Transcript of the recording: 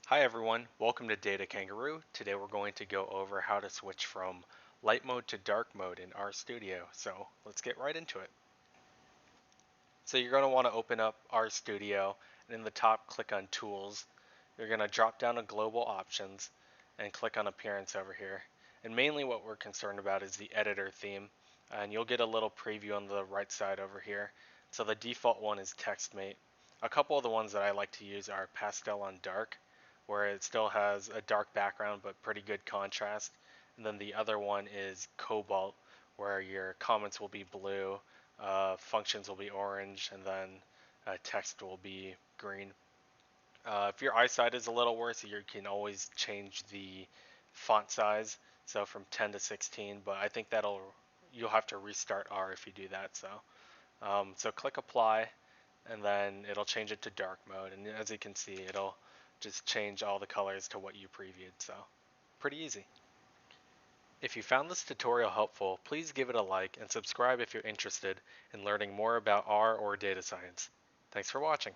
Hi everyone, welcome to Data Kangaroo. Today we're going to go over how to switch from light mode to dark mode in RStudio. So let's get right into it. So you're going to want to open up RStudio and in the top click on Tools. You're going to drop down to Global Options and click on Appearance over here. And mainly what we're concerned about is the editor theme. And you'll get a little preview on the right side over here. So the default one is TextMate. A couple of the ones that I like to use are Pastel on Dark, where it still has a dark background but pretty good contrast. And then the other one is Cobalt, where your comments will be blue, functions will be orange, and then text will be green. If your eyesight is a little worse, you can always change the font size, so from 10 to 16. But I think you'll have to restart R if you do that. So click Apply, and then it'll change it to dark mode. And as you can see, it'll just change all the colors to what you previewed. So pretty easy. If you found this tutorial helpful, please give it a like and subscribe if you're interested in learning more about R or data science. Thanks for watching.